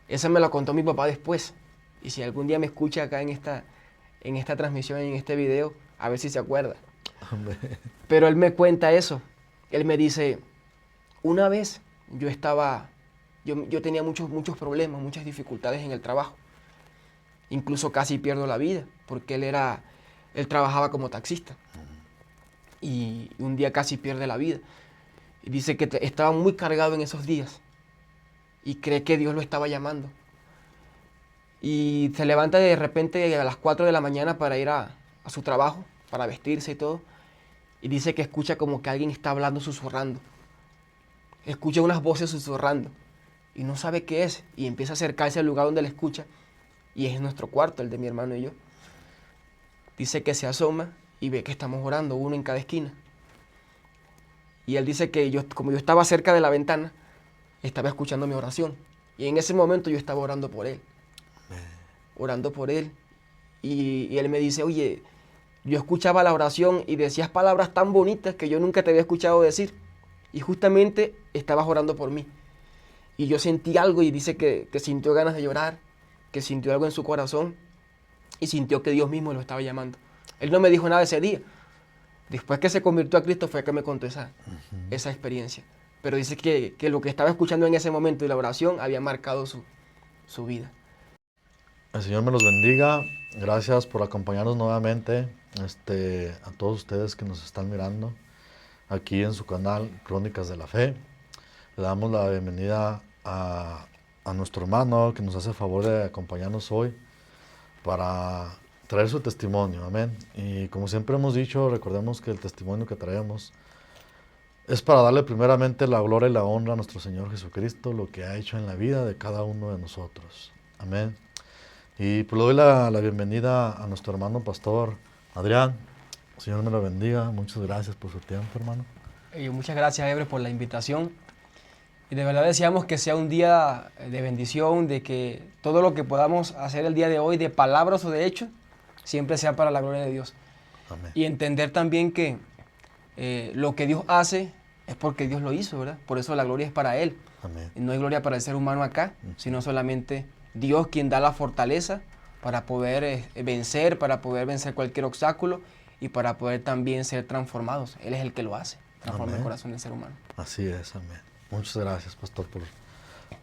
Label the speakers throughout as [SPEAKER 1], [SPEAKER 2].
[SPEAKER 1] Esa me la contó mi papá después. Y si algún día me escucha acá en esta transmisión, en este video, a ver si se acuerda.
[SPEAKER 2] Hombre.
[SPEAKER 1] Pero él me cuenta eso. Él me dice, una vez yo estaba, yo tenía muchos problemas, muchas dificultades en el trabajo. Incluso casi pierdo la vida, porque él trabajaba como taxista. Y un día casi pierde la vida. Y dice que estaba muy cargado en esos días. Y cree que Dios lo estaba llamando. Y se levanta de repente a las 4 de la mañana para ir a su trabajo, para vestirse y todo. Y dice que escucha como que alguien está hablando susurrando. Escucha unas voces susurrando. Y no sabe qué es. Y empieza a acercarse al lugar donde le escucha. Y es nuestro cuarto, el de mi hermano y yo. Dice que se asoma y ve que estamos orando, uno en cada esquina. Y él dice que yo, como yo estaba cerca de la ventana, estaba escuchando mi oración. Y en ese momento yo estaba orando por él. Orando por él. Y él me dice, oye, yo escuchaba la oración y decías palabras tan bonitas que yo nunca te había escuchado decir. Y justamente estabas orando por mí. Y yo sentí algo y dice que sintió ganas de llorar, que sintió algo en su corazón y sintió que Dios mismo lo estaba llamando. Él no me dijo nada ese día. Después que se convirtió a Cristo fue que me contó esa experiencia. Pero dice que lo que estaba escuchando en ese momento y la oración había marcado su vida.
[SPEAKER 2] El Señor me los bendiga. Gracias por acompañarnos nuevamente, a todos ustedes que nos están mirando aquí en su canal Crónicas de la Fe. Le damos la bienvenida a nuestro hermano que nos hace el favor de acompañarnos hoy para traer su testimonio. Amén. Y como siempre hemos dicho, recordemos que el testimonio que traemos es para darle primeramente la gloria y la honra a nuestro Señor Jesucristo, lo que ha hecho en la vida de cada uno de nosotros. Amén. Y pues le doy la bienvenida a nuestro hermano pastor Adrián. Señor me lo bendiga. Muchas gracias por su tiempo, hermano.
[SPEAKER 1] Muchas gracias, Ebre, por la invitación. Y de verdad deseamos que sea un día de bendición, de que todo lo que podamos hacer el día de hoy, de palabras o de hechos, siempre sea para la gloria de Dios.
[SPEAKER 2] Amén.
[SPEAKER 1] Y entender también que lo que Dios hace es porque Dios lo hizo, ¿verdad? Por eso la gloria es para Él.
[SPEAKER 2] Amén.
[SPEAKER 1] No hay gloria para el ser humano acá, sino solamente Dios quien da la fortaleza para poder vencer, cualquier obstáculo y para poder también ser transformados. Él es el que lo hace, transforma el
[SPEAKER 2] Amén.
[SPEAKER 1] corazón del ser humano.
[SPEAKER 2] Así es, amén. Muchas gracias, pastor,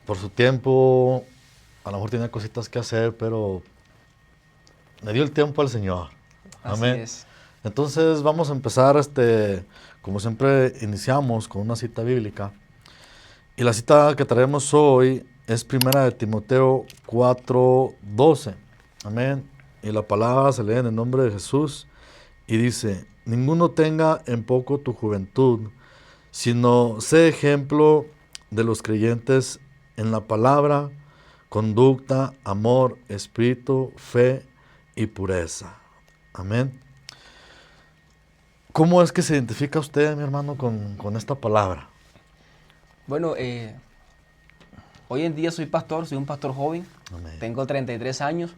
[SPEAKER 2] por su tiempo. A lo mejor tiene cositas que hacer, pero le dio el tiempo al Señor.
[SPEAKER 1] Así
[SPEAKER 2] Amén.
[SPEAKER 1] es.
[SPEAKER 2] Entonces vamos a empezar, como siempre iniciamos con una cita bíblica. Y la cita que traemos hoy es primera de Timoteo 4:12. Amén. Y la palabra se lee en el nombre de Jesús y dice: ninguno tenga en poco tu juventud, sino sé ejemplo de los creyentes en la palabra, conducta, amor, espíritu, fe y pureza. Amén. ¿Cómo es que se identifica usted, mi hermano, con esta palabra?
[SPEAKER 1] Bueno, hoy en día soy pastor, soy un pastor joven,
[SPEAKER 2] Amén.
[SPEAKER 1] tengo 33 años,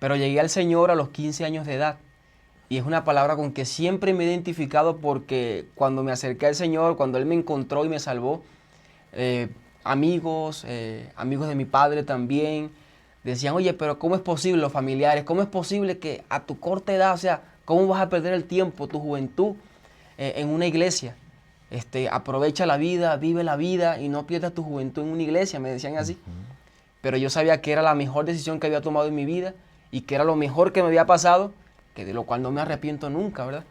[SPEAKER 1] pero llegué al Señor a los 15 años de edad. Y es una palabra con que siempre me he identificado porque cuando me acerqué al Señor, cuando Él me encontró y me salvó, amigos de mi padre también, decían, oye, pero ¿cómo es posible, los familiares, cómo es posible que a tu corta edad, o sea, cómo vas a perder el tiempo, tu juventud en una iglesia? Aprovecha la vida, vive la vida y no pierdas tu juventud en una iglesia, me decían así. Pero yo sabía que era la mejor decisión que había tomado en mi vida y que era lo mejor que me había pasado, que de lo cual no me arrepiento nunca, ¿verdad?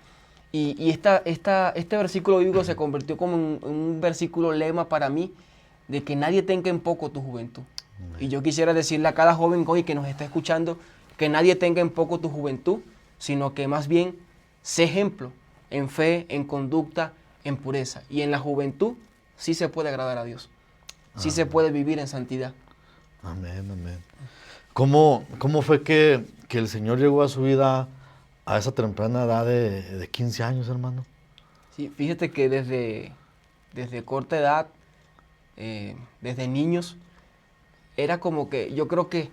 [SPEAKER 1] Y este versículo bíblico se convirtió como en un versículo lema para mí, de que nadie tenga en poco tu juventud. Y yo quisiera decirle a cada joven hoy que nos está escuchando, que nadie tenga en poco tu juventud, sino que más bien sé ejemplo en fe, en conducta, en pureza. Y en la juventud sí se puede agradar a Dios, sí se puede vivir en santidad.
[SPEAKER 2] Amén, amén. ¿Cómo fue que el Señor llegó a su vida a esa temprana edad de 15 años, hermano?
[SPEAKER 1] Sí, fíjate que desde corta edad, desde niños, era como que yo creo que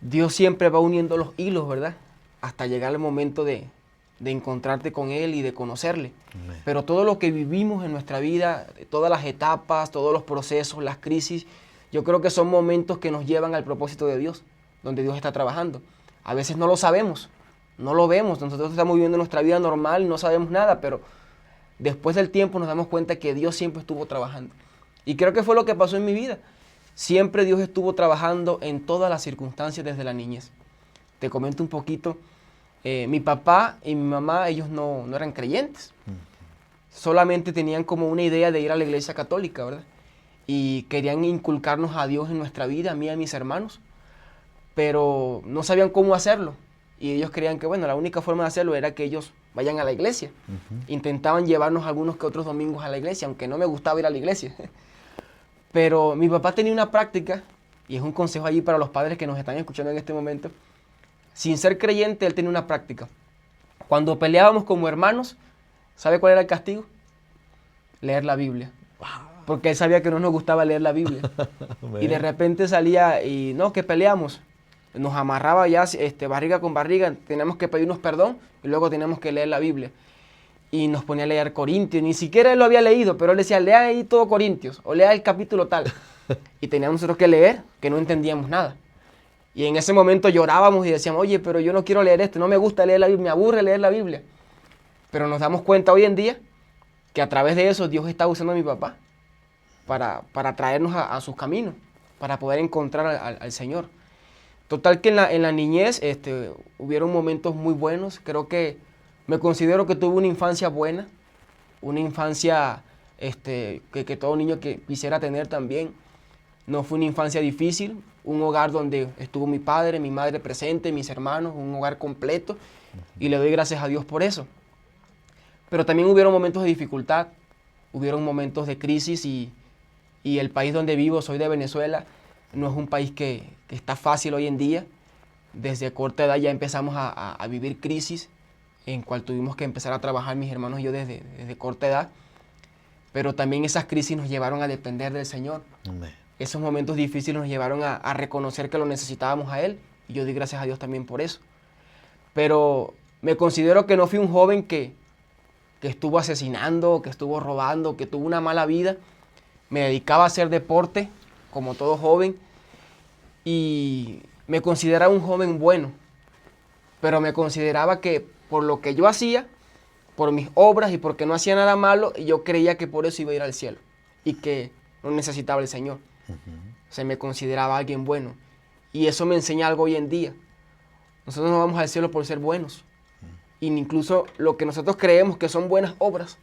[SPEAKER 1] Dios siempre va uniendo los hilos, ¿verdad? Hasta llegar el momento de encontrarte con Él y de conocerle.
[SPEAKER 2] Amén.
[SPEAKER 1] Pero todo lo que vivimos en nuestra vida, todas las etapas, todos los procesos, las crisis, Yo creo que son momentos que nos llevan al propósito de Dios, donde Dios está trabajando. A veces no lo sabemos, no lo vemos, nosotros estamos viviendo nuestra vida normal, no sabemos nada, pero después del tiempo nos damos cuenta que Dios siempre estuvo trabajando. Y creo que fue lo que pasó en mi vida. Siempre Dios estuvo trabajando en todas las circunstancias desde la niñez. Te comento un poquito. Mi papá y mi mamá, ellos no eran creyentes. Solamente tenían como una idea de ir a la iglesia católica, ¿verdad? Y querían inculcarnos a Dios en nuestra vida, a mí y a mis hermanos. Pero no sabían cómo hacerlo. Y ellos creían que, bueno, la única forma de hacerlo era que ellos vayan a la iglesia. Intentaban llevarnos algunos que otros domingos a la iglesia, aunque no me gustaba ir a la iglesia. Pero mi papá tenía una práctica, y es un consejo allí para los padres que nos están escuchando en este momento. Sin ser creyente, él tenía una práctica. Cuando peleábamos como hermanos, ¿sabe cuál era el castigo? Leer la Biblia. Porque él sabía que no nos gustaba leer la Biblia. Y de repente salía y, no, que peleamos. Nos amarraba ya barriga con barriga, teníamos que pedirnos perdón y luego teníamos que leer la Biblia. Y nos ponía a leer Corintios, ni siquiera él lo había leído, pero él decía, lea ahí todo Corintios, o lea el capítulo tal. Y teníamos nosotros que leer, que no entendíamos nada. Y en ese momento llorábamos y decíamos, oye, pero yo no quiero leer esto, no me gusta leer la Biblia, me aburre leer la Biblia. Pero nos damos cuenta hoy en día que a través de eso Dios está usando a mi papá para traernos a sus caminos, para poder encontrar al Señor. Total que en la niñez hubieron momentos muy buenos. Creo que me considero que tuve una infancia buena, una infancia que todo niño que quisiera tener también. No fue una infancia difícil, un hogar donde estuvo mi padre, mi madre presente, mis hermanos, un hogar completo, y le doy gracias a Dios por eso. Pero también hubieron momentos de dificultad, hubieron momentos de crisis y el país donde vivo, soy de Venezuela, no es un país que está fácil hoy en día. Desde corta edad ya empezamos a vivir crisis, en cual tuvimos que empezar a trabajar mis hermanos y yo desde corta edad. Pero también esas crisis nos llevaron a depender del Señor.
[SPEAKER 2] Amén.
[SPEAKER 1] Esos momentos difíciles nos llevaron a reconocer que lo necesitábamos a Él, y yo doy gracias a Dios también por eso. Pero me considero que no fui un joven que estuvo asesinando, que estuvo robando, que tuvo una mala vida. Me dedicaba a hacer deporte, como todo joven, y me consideraba un joven bueno, pero me consideraba que por lo que yo hacía, por mis obras y porque no hacía nada malo, yo creía que por eso iba a ir al cielo y que no necesitaba el Señor. Se me consideraba alguien bueno, y eso me enseña algo hoy en día. Nosotros no vamos al cielo por ser buenos, y incluso lo que nosotros creemos que son buenas obras,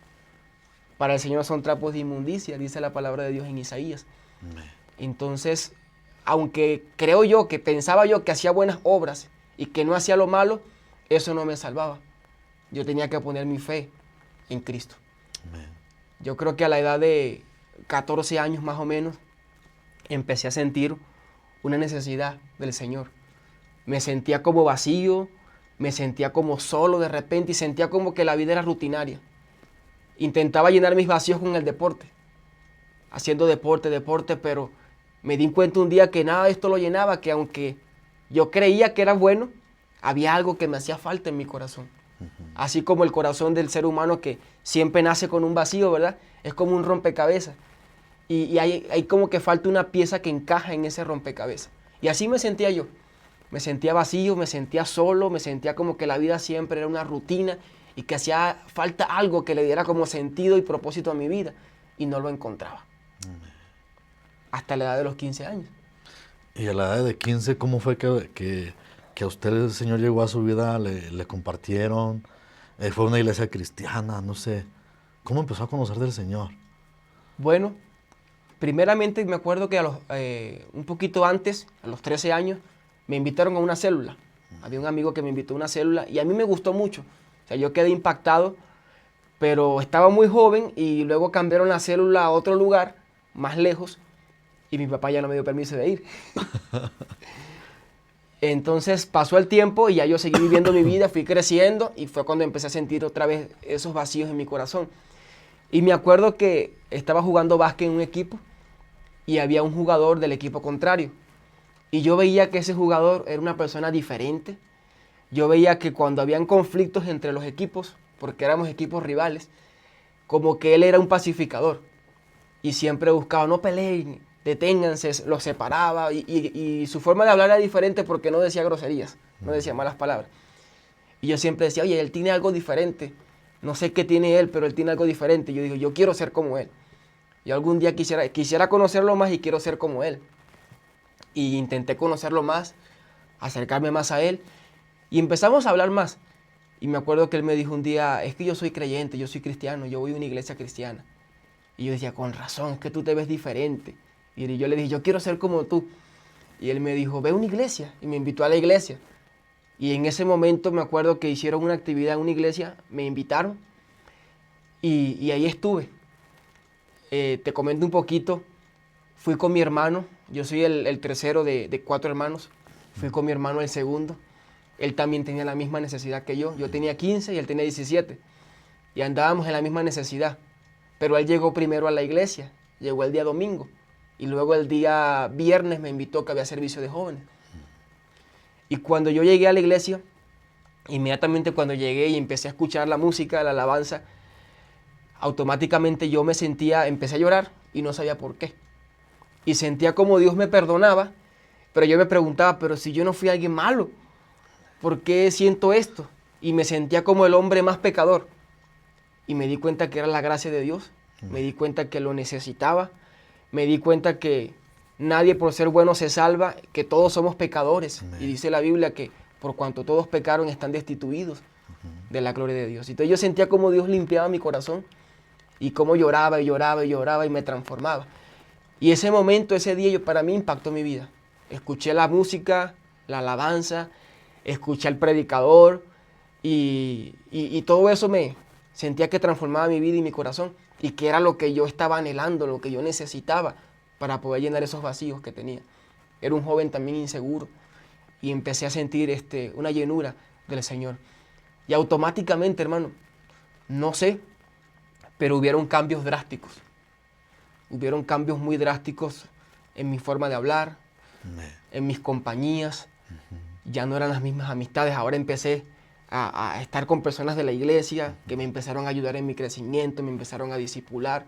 [SPEAKER 1] para el Señor son trapos de inmundicia, dice la palabra de Dios en Isaías. Entonces, aunque creo yo que pensaba yo que hacía buenas obras y que no hacía lo malo, eso no me salvaba. Yo tenía que poner mi fe en Cristo.
[SPEAKER 2] Amén.
[SPEAKER 1] Yo creo que a la edad de 14 años más o menos, empecé a sentir una necesidad del Señor. Me sentía como vacío, me sentía como solo de repente y sentía como que la vida era rutinaria. Intentaba llenar mis vacíos con el deporte, haciendo deporte, pero me di cuenta un día que nada de esto lo llenaba, que aunque yo creía que era bueno, había algo que me hacía falta en mi corazón. Así como el corazón del ser humano que siempre nace con un vacío, ¿verdad? Es como un rompecabezas. Y hay como que falta una pieza que encaja en ese rompecabezas. Y así me sentía yo. Me sentía vacío, me sentía solo, me sentía como que la vida siempre era una rutina y que hacía falta algo que le diera como sentido y propósito a mi vida. Y no lo encontraba. Hasta la edad de los 15 años.
[SPEAKER 2] Y a la edad de 15, ¿cómo fue que a usted el Señor llegó a su vida? ¿Le compartieron? ¿Fue una iglesia cristiana? No sé. ¿Cómo empezó a conocer del Señor?
[SPEAKER 1] Bueno, primeramente me acuerdo que un poquito antes, a los 13 años, me invitaron a una célula. Había un amigo que me invitó a una célula y a mí me gustó mucho. O sea, yo quedé impactado, pero estaba muy joven y luego cambiaron la célula a otro lugar, más lejos, y mi papá ya no me dio permiso de ir. Entonces pasó el tiempo y ya yo seguí viviendo mi vida, fui creciendo y fue cuando empecé a sentir otra vez esos vacíos en mi corazón. Y me acuerdo que estaba jugando básquet en un equipo y había un jugador del equipo contrario. Y yo veía que ese jugador era una persona diferente. Yo veía que cuando habían conflictos entre los equipos, porque éramos equipos rivales, como que él era un pacificador. Y siempre buscaba, no peleen, deténganse, los separaba y su forma de hablar era diferente porque no decía groserías, no decía malas palabras. Y yo siempre decía, oye, él tiene algo diferente, no sé qué tiene él, pero él tiene algo diferente. Y yo digo, yo quiero ser como él. Yo algún día quisiera conocerlo más y quiero ser como él. Y intenté conocerlo más, acercarme más a él y empezamos a hablar más. Y me acuerdo que él me dijo un día, es que yo soy creyente, yo soy cristiano, yo voy a una iglesia cristiana. Y yo decía, con razón, es que tú te ves diferente. Y yo le dije, yo quiero ser como tú. Y él me dijo, ve a una iglesia. Y me invitó a la iglesia. Y en ese momento me acuerdo que hicieron una actividad en una iglesia, me invitaron y ahí estuve. Te comento un poquito, fui con mi hermano, yo soy el tercero de 4 hermanos, fui con mi hermano el segundo. Él también tenía la misma necesidad que yo tenía 15 y él tenía 17. Y andábamos en la misma necesidad. Pero él llegó primero a la iglesia, llegó el día domingo. Y luego el día viernes me invitó que había servicio de jóvenes. Y cuando yo llegué a la iglesia, inmediatamente cuando llegué y empecé a escuchar la música, la alabanza, automáticamente yo empecé a llorar y no sabía por qué. Y sentía como Dios me perdonaba, pero yo me preguntaba, pero si yo no fui alguien malo, ¿por qué siento esto? Y me sentía como el hombre más pecador. Y me di cuenta que era la gracia de Dios, me di cuenta que lo necesitaba, me di cuenta que nadie por ser bueno se salva, que todos somos pecadores. Y dice la Biblia que por cuanto todos pecaron están destituidos de la gloria de Dios. Entonces yo sentía como Dios limpiaba mi corazón y cómo lloraba y lloraba y lloraba y me transformaba. Y ese momento, ese día, para mí impactó mi vida. Escuché la música, la alabanza, escuché al predicador y todo eso me sentía que transformaba mi vida y mi corazón y que era lo que yo estaba anhelando, lo que yo necesitaba para poder llenar esos vacíos que tenía. Era un joven también inseguro y empecé a sentir una llenura del Señor. Y automáticamente, hermano, no sé, pero hubieron cambios drásticos. Hubieron cambios muy drásticos en mi forma de hablar, en mis compañías. Ya no eran las mismas amistades. Ahora empecé a estar con personas de la iglesia que me empezaron a ayudar en mi crecimiento, me empezaron a discipular.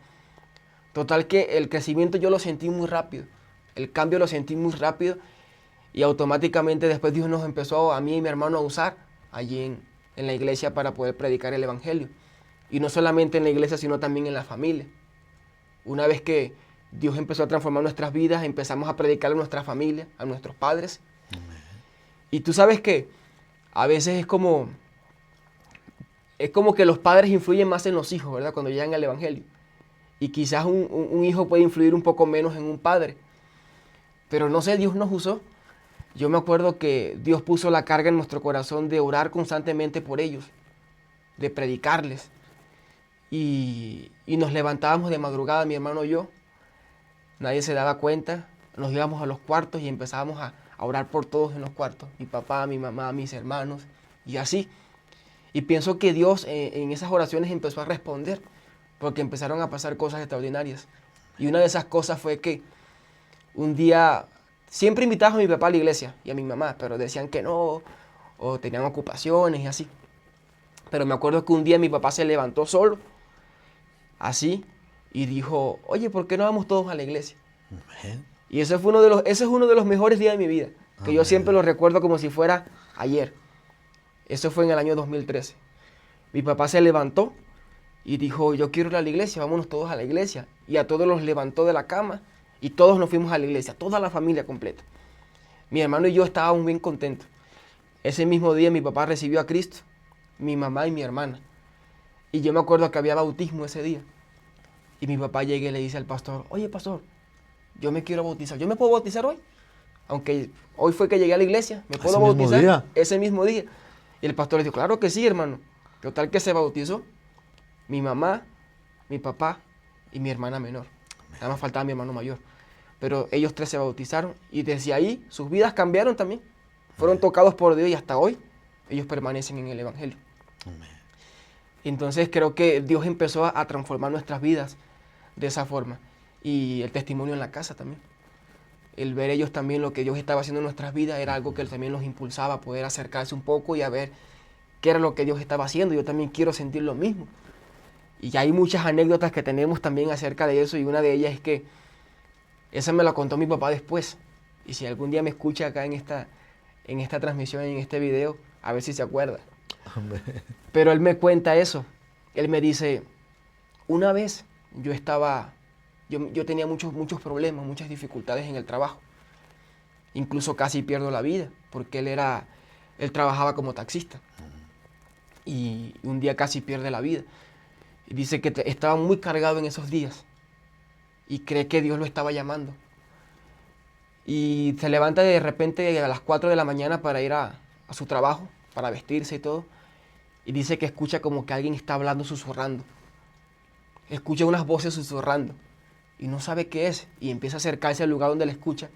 [SPEAKER 1] Total que el crecimiento yo lo sentí muy rápido. El cambio lo sentí muy rápido y automáticamente después Dios nos empezó a mí y mi hermano a usar allí en la iglesia para poder predicar el evangelio. Y no solamente en la iglesia, sino también en la familia. Una vez que Dios empezó a transformar nuestras vidas, empezamos a predicar a nuestra familia, a nuestros padres. Amén. Y tú sabes que a veces es como que los padres influyen más en los hijos, ¿verdad? Cuando llegan al evangelio. Y quizás un hijo puede influir un poco menos en un padre. Pero no sé, Dios nos usó. Yo me acuerdo que Dios puso la carga en nuestro corazón de orar constantemente por ellos, de predicarles. Y nos levantábamos de madrugada, mi hermano y yo. Nadie se daba cuenta. Nos íbamos a los cuartos y empezábamos a orar por todos en los cuartos. Mi papá, mi mamá, mis hermanos y así. Y pienso que Dios en esas oraciones empezó a responder porque empezaron a pasar cosas extraordinarias. Y una de esas cosas fue que un día siempre invitaban a mi papá a la iglesia y a mi mamá, pero decían que no, o tenían ocupaciones y así. Pero me acuerdo que un día mi papá se levantó solo, así, y dijo, oye, ¿por qué no vamos todos a la iglesia? Amén. Y ese es uno de los mejores días de mi vida, que Amén. Yo siempre lo recuerdo como si fuera ayer. Eso fue en el año 2013. Mi papá se levantó y dijo, yo quiero ir a la iglesia, vámonos todos a la iglesia. Y a todos los levantó de la cama y todos nos fuimos a la iglesia, toda la familia completa. Mi hermano y yo estábamos bien contentos. Ese mismo día mi papá recibió a Cristo, mi mamá y mi hermana. Y yo me acuerdo que había bautismo ese día. Y mi papá llega y le dice al pastor, oye pastor, yo me quiero bautizar. ¿Yo me puedo bautizar hoy? Aunque hoy fue que llegué a la iglesia, ¿me puedo bautizar? Ese mismo día. Y el pastor le dijo, claro que sí, hermano. Total que se bautizó mi mamá, mi papá y mi hermana menor. Nada más faltaba mi hermano mayor. Pero ellos 3 se bautizaron y desde ahí sus vidas cambiaron también. Fueron tocados por Dios y hasta hoy ellos permanecen en el evangelio. Amén. Entonces creo que Dios empezó a transformar nuestras vidas de esa forma. Y el testimonio en la casa también. El ver ellos también lo que Dios estaba haciendo en nuestras vidas era algo que Él también los impulsaba a poder acercarse un poco y a ver qué era lo que Dios estaba haciendo. Yo también quiero sentir lo mismo. Y hay muchas anécdotas que tenemos también acerca de eso y una de ellas es que Esa me la contó mi papá después. Y si algún día me escucha acá en esta transmisión, en este video, a ver si se acuerda.
[SPEAKER 2] Amén.
[SPEAKER 1] Pero él me cuenta eso. Él me dice, una vez yo tenía muchos problemas, muchas dificultades en el trabajo. Incluso casi pierdo la vida, porque él trabajaba como taxista. Y un día casi pierde la vida. Y dice que estaba muy cargado en esos días. Y cree que Dios lo estaba llamando. Y se levanta de repente a las 4 de la mañana para ir a su trabajo, para vestirse y todo. Y dice que escucha como que alguien está hablando susurrando. Escucha unas voces susurrando. Y no sabe qué es. Y empieza a acercarse al lugar donde le escucha.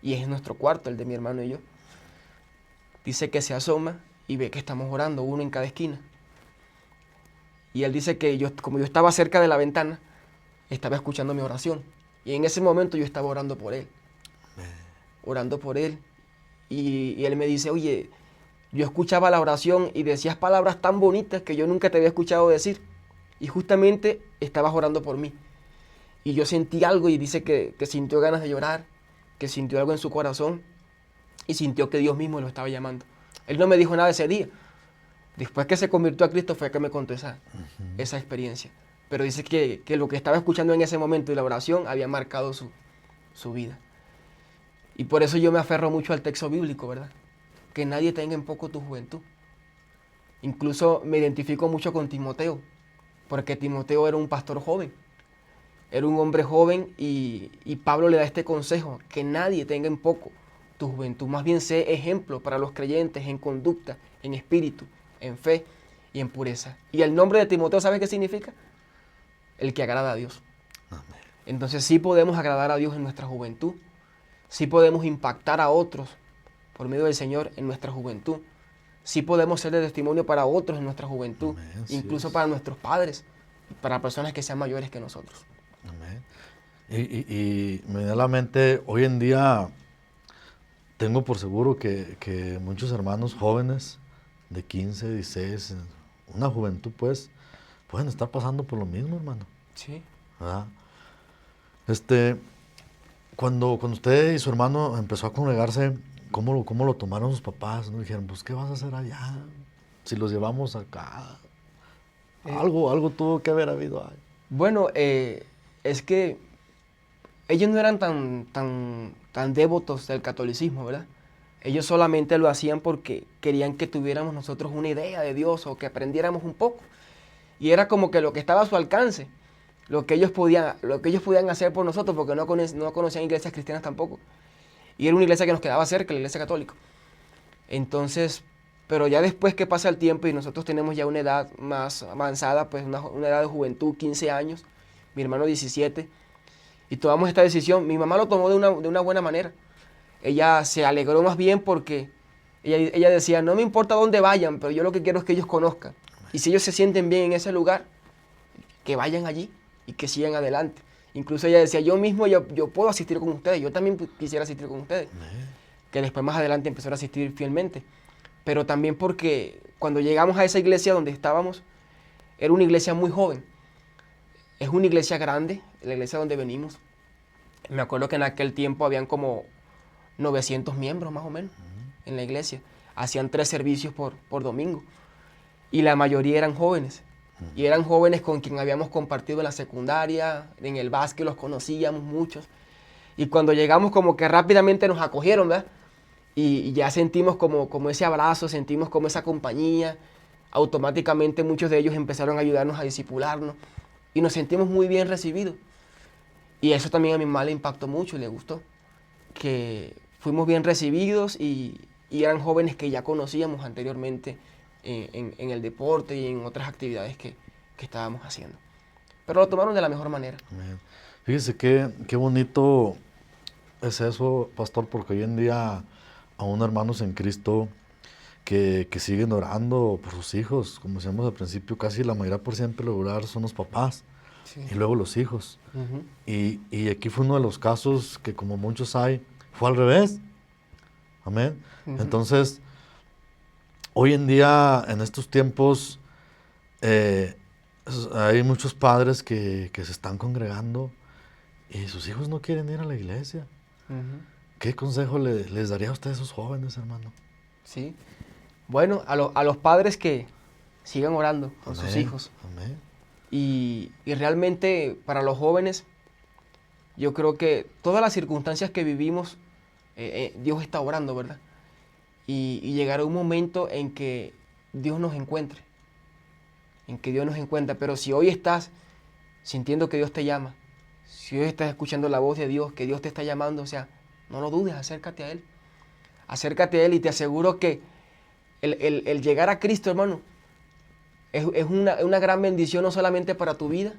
[SPEAKER 1] Y es nuestro cuarto, el de mi hermano y yo. Dice que se asoma y ve que estamos orando, uno en cada esquina. Y él dice que como yo estaba cerca de la ventana, estaba escuchando mi oración. Y en ese momento yo estaba orando por él. Orando por él. Y él me dice, oye, yo escuchaba la oración y decías palabras tan bonitas que yo nunca te había escuchado decir. Y justamente estabas orando por mí. Y yo sentí algo y dice que sintió ganas de llorar, que sintió algo en su corazón y sintió que Dios mismo lo estaba llamando. Él no me dijo nada ese día. Después que se convirtió a Cristo fue que me contó esa experiencia. Pero dice que lo que estaba escuchando en ese momento y la oración había marcado su vida. Y por eso yo me aferro mucho al texto bíblico, ¿verdad? Que nadie tenga en poco tu juventud. Incluso me identifico mucho con Timoteo, porque Timoteo era un pastor joven. Era un hombre joven y Pablo le da este consejo, que nadie tenga en poco tu juventud. Más bien sé ejemplo para los creyentes en conducta, en espíritu, en fe y en pureza. Y el nombre de Timoteo, ¿sabes qué significa? El que agrada a Dios.
[SPEAKER 2] Amén.
[SPEAKER 1] Entonces sí podemos agradar a Dios en nuestra juventud. Sí podemos impactar a otros por medio del Señor en nuestra juventud. Sí podemos ser de testimonio para otros en nuestra juventud,
[SPEAKER 2] Amén,
[SPEAKER 1] incluso
[SPEAKER 2] sí.
[SPEAKER 1] para nuestros padres, para personas que sean mayores que nosotros.
[SPEAKER 2] Amén. Y me da a la mente, hoy en día tengo por seguro que muchos hermanos jóvenes de 15, 16, una juventud pues, pueden estar pasando por lo mismo, hermano.
[SPEAKER 1] Sí.
[SPEAKER 2] ¿Verdad? Cuando usted y su hermano empezó a congregarse, ¿cómo lo tomaron sus papás? ¿No? Dijeron, pues, ¿qué vas a hacer allá? Si los llevamos acá. Algo tuvo que haber habido ahí.
[SPEAKER 1] Bueno, es que ellos no eran tan devotos del catolicismo, ¿verdad? Ellos solamente lo hacían porque querían que tuviéramos nosotros una idea de Dios o que aprendiéramos un poco. Y era como que lo que estaba a su alcance, lo que ellos podían hacer por nosotros, porque no conocían iglesias cristianas tampoco. Y era una iglesia que nos quedaba cerca, la iglesia católica. Entonces, pero ya después que pasa el tiempo y nosotros tenemos ya una edad más avanzada, pues una edad de juventud, 15 años, mi hermano 17, y tomamos esta decisión. Mi mamá lo tomó de una buena manera. Ella se alegró más bien porque ella decía, no me importa dónde vayan, pero yo lo que quiero es que ellos conozcan. Y si ellos se sienten bien en ese lugar, que vayan allí y que sigan adelante. Incluso ella decía, yo mismo yo puedo asistir con ustedes, yo también quisiera asistir con ustedes. Que después más adelante empezó a asistir fielmente. Pero también porque cuando llegamos a esa iglesia donde estábamos, era una iglesia muy joven. Es una iglesia grande, la iglesia donde venimos. Me acuerdo que en aquel tiempo habían como 900 miembros más o menos en la iglesia. Hacían 3 servicios por domingo. Y la mayoría eran jóvenes. Y eran jóvenes con quien habíamos compartido en la secundaria, en el básquet los conocíamos muchos. Y cuando llegamos como que rápidamente nos acogieron, ¿verdad? Y ya sentimos como ese abrazo, sentimos como esa compañía. Automáticamente muchos de ellos empezaron a ayudarnos a discipularnos. Y nos sentimos muy bien recibidos. Y eso también a mi mamá le impactó mucho y le gustó. Que fuimos bien recibidos y eran jóvenes que ya conocíamos anteriormente en el deporte y en otras actividades que estábamos haciendo. Pero lo tomaron de la mejor manera.
[SPEAKER 2] Amén. Fíjese qué bonito es eso, pastor, porque hoy en día aún hermanos en Cristo que siguen orando por sus hijos. Como decíamos al principio, casi la mayoría por siempre lograr son los papás.
[SPEAKER 1] Sí.
[SPEAKER 2] Y luego los hijos.
[SPEAKER 1] Uh-huh.
[SPEAKER 2] Y aquí fue uno de los casos que, como muchos hay, fue al revés. Amén.
[SPEAKER 1] Uh-huh.
[SPEAKER 2] Entonces, hoy en día, en estos tiempos, hay muchos padres que se están congregando y sus hijos no quieren ir a la iglesia.
[SPEAKER 1] Ujú.
[SPEAKER 2] ¿Qué consejo les daría a usted a esos jóvenes, hermano?
[SPEAKER 1] Sí. Bueno, a los padres que sigan orando por sus
[SPEAKER 2] Amén,
[SPEAKER 1] hijos.
[SPEAKER 2] amén.
[SPEAKER 1] Y realmente para los jóvenes, yo creo que todas las circunstancias que vivimos, Dios está orando, ¿verdad? Y llegará un momento en que Dios nos encuentre, Pero si hoy estás sintiendo que Dios te llama, si hoy estás escuchando la voz de Dios, que Dios te está llamando, o sea, no lo dudes, acércate a Él. Acércate a Él y te aseguro que el llegar a Cristo, hermano, es una gran bendición no solamente para tu vida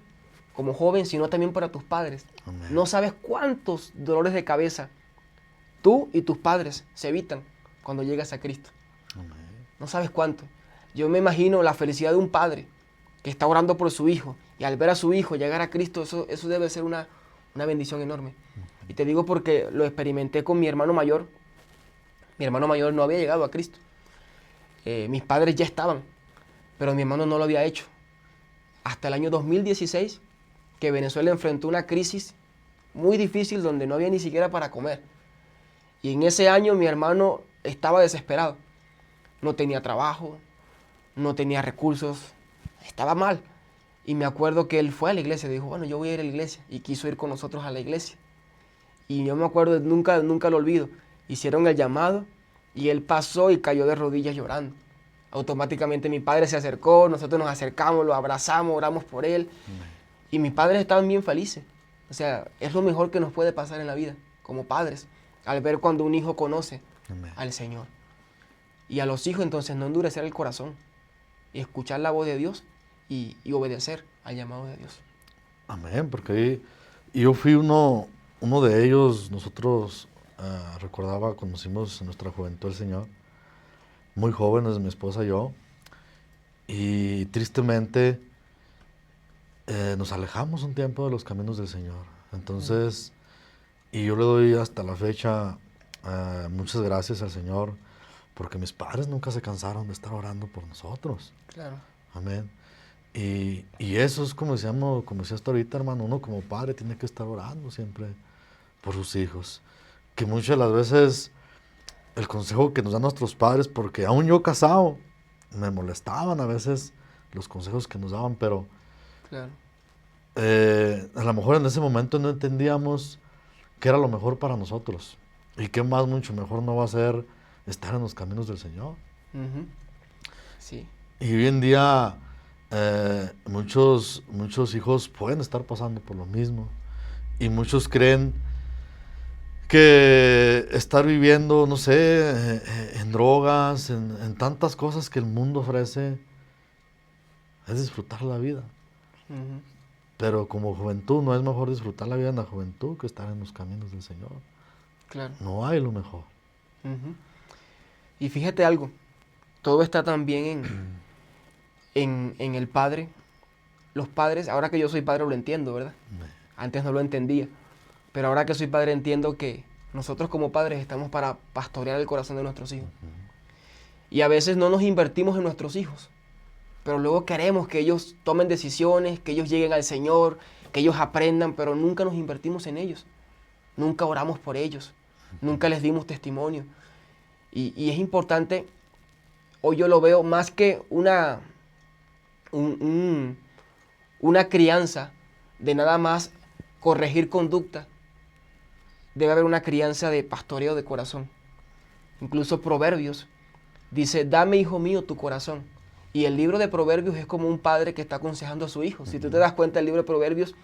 [SPEAKER 1] como joven, sino también para tus padres.
[SPEAKER 2] Amén.
[SPEAKER 1] No sabes cuántos dolores de cabeza tú y tus padres se evitan cuando llegas a Cristo.
[SPEAKER 2] Amén.
[SPEAKER 1] No sabes cuánto. Yo me imagino la felicidad de un padre que está orando por su hijo y al ver a su hijo llegar a Cristo, eso debe ser una bendición enorme. Y te digo porque lo experimenté con mi hermano mayor. Mi hermano mayor no había llegado a Cristo. Mis padres ya estaban, pero mi hermano no lo había hecho. Hasta el año 2016, que Venezuela enfrentó una crisis muy difícil donde no había ni siquiera para comer. Y en ese año mi hermano estaba desesperado. No tenía trabajo, no tenía recursos, estaba mal. Y me acuerdo que él fue a la iglesia, dijo, bueno, yo voy a ir a la iglesia. Y quiso ir con nosotros a la iglesia. Y yo me acuerdo, nunca lo olvido. Hicieron el llamado y él pasó y cayó de rodillas llorando. Automáticamente mi padre se acercó, nosotros nos acercamos, lo abrazamos, oramos por él. Y mis padres estaban bien felices. O sea, es lo mejor que nos puede pasar en la vida, como padres, al ver cuando un hijo conoce
[SPEAKER 2] Amén.
[SPEAKER 1] al Señor. Y a los hijos entonces no endurecer el corazón y escuchar la voz de Dios y obedecer al llamado de Dios.
[SPEAKER 2] Amén, porque ahí yo fui uno de ellos. Nosotros, recordaba, conocimos en nuestra juventud al Señor, muy jóvenes, mi esposa y yo, y tristemente nos alejamos un tiempo de los caminos del Señor. Entonces, y yo le doy hasta la fecha muchas gracias al Señor, porque mis padres nunca se cansaron de estar orando por nosotros.
[SPEAKER 1] Claro.
[SPEAKER 2] Amén. Y eso es como decíamos, como decías tú ahorita, hermano, uno como padre tiene que estar orando siempre por sus hijos. Que muchas de las veces el consejo que nos dan nuestros padres, porque aún yo casado, me molestaban a veces los consejos que nos daban, pero
[SPEAKER 1] Claro.
[SPEAKER 2] a lo mejor en ese momento no entendíamos qué era lo mejor para nosotros. Y qué más, mucho mejor no va a ser estar en los caminos del Señor.
[SPEAKER 1] Ujú. Sí.
[SPEAKER 2] Y hoy en día muchos hijos pueden estar pasando por lo mismo. Y muchos creen que estar viviendo, no sé, en drogas, en tantas cosas que el mundo ofrece, es disfrutar la vida.
[SPEAKER 1] Ujú.
[SPEAKER 2] Pero como juventud no es mejor disfrutar la vida en la juventud que estar en los caminos del Señor.
[SPEAKER 1] Claro.
[SPEAKER 2] No hay lo mejor.
[SPEAKER 1] Ujú. Y fíjate algo, todo está también en el padre. Los padres, ahora que yo soy padre lo entiendo, ¿verdad? Antes no lo entendía, pero ahora que soy padre entiendo que nosotros como padres estamos para pastorear el corazón de nuestros hijos. Y a veces no nos invertimos en nuestros hijos, pero luego queremos que ellos tomen decisiones, que ellos lleguen al Señor, que ellos aprendan, pero nunca nos invertimos en ellos. Nunca oramos por ellos, nunca les dimos testimonio. Y es importante, hoy yo lo veo más que una crianza de nada más corregir conducta. Debe haber una crianza de pastoreo de corazón. Incluso Proverbios dice, dame, hijo mío, tu corazón. Y el libro de Proverbios es como un padre que está aconsejando a su hijo. Si tú te das cuenta, el libro de Proverbios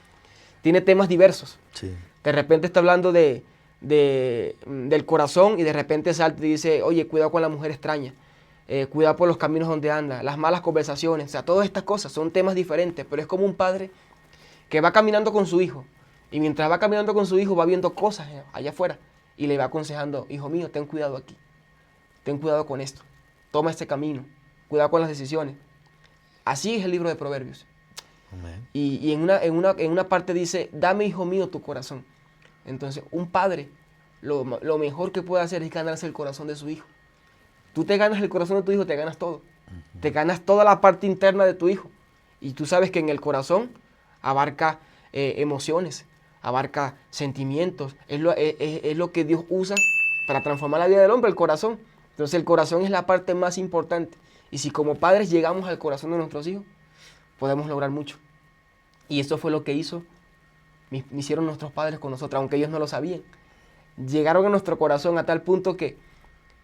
[SPEAKER 1] tiene temas diversos.
[SPEAKER 2] Sí.
[SPEAKER 1] De repente está hablando del corazón y de repente salta y dice, oye, cuidado con la mujer extraña, cuidado por los caminos donde anda, las malas conversaciones. O sea, todas estas cosas son temas diferentes, pero es como un padre que va caminando con su hijo. Y mientras va caminando con su hijo va viendo cosas allá afuera y le va aconsejando, hijo mío, ten cuidado aquí, ten cuidado con esto, toma este camino, cuidado con las decisiones. Así es el libro de Proverbios.
[SPEAKER 2] Amén.
[SPEAKER 1] Y en una parte dice, dame, hijo mío, tu corazón. Entonces, un padre, lo mejor que puede hacer es ganarse el corazón de su hijo. Tú te ganas el corazón de tu hijo, te ganas todo. Te ganas toda la parte interna de tu hijo. Y tú sabes que en el corazón abarca emociones, abarca sentimientos, es lo que Dios usa para transformar la vida del hombre, el corazón. Entonces el corazón es la parte más importante. Y si como padres llegamos al corazón de nuestros hijos, podemos lograr mucho. Y eso fue lo que me hicieron nuestros padres con nosotros, aunque ellos no lo sabían. Llegaron a nuestro corazón a tal punto que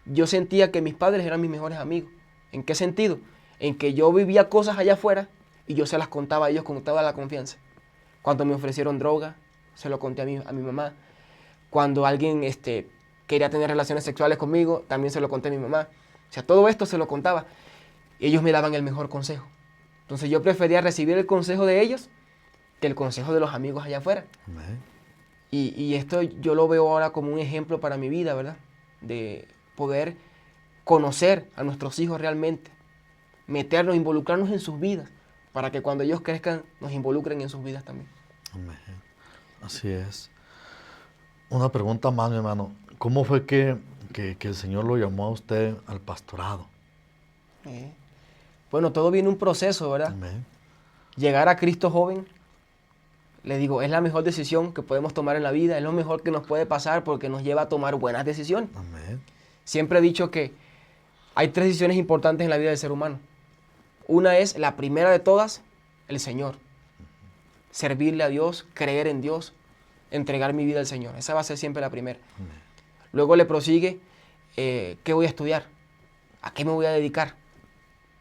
[SPEAKER 1] yo sentía que mis padres eran mis mejores amigos. ¿En qué sentido? En que yo vivía cosas allá afuera y yo se las contaba a ellos con toda la confianza. Cuando me ofrecieron droga, se lo conté a mi mamá. Cuando alguien quería tener relaciones sexuales conmigo, también se lo conté a mi mamá. O sea, todo esto se lo contaba. Y ellos me daban el mejor consejo. Entonces yo prefería recibir el consejo de ellos que el consejo de los amigos allá afuera.
[SPEAKER 2] Amén.
[SPEAKER 1] Y esto yo lo veo ahora como un ejemplo para mi vida, ¿verdad? De poder conocer a nuestros hijos realmente, meternos, involucrarnos en sus vidas, para que cuando ellos crezcan nos involucren en sus vidas también.
[SPEAKER 2] Amén. Así es. Una pregunta más, mi hermano. ¿Cómo fue que el Señor lo llamó a usted al pastorado?
[SPEAKER 1] Bueno, todo viene un proceso, ¿verdad?
[SPEAKER 2] Amén.
[SPEAKER 1] Llegar a Cristo joven, le digo, es la mejor decisión que podemos tomar en la vida, es lo mejor que nos puede pasar porque nos lleva a tomar buenas decisiones.
[SPEAKER 2] Amén.
[SPEAKER 1] Siempre he dicho que hay 3 decisiones importantes en la vida del ser humano. Una es, la primera de todas, el Señor. Servirle a Dios, creer en Dios, entregar mi vida al Señor. Esa va a ser siempre la primera.
[SPEAKER 2] Amén.
[SPEAKER 1] Luego le prosigue, ¿qué voy a estudiar? ¿A qué me voy a dedicar?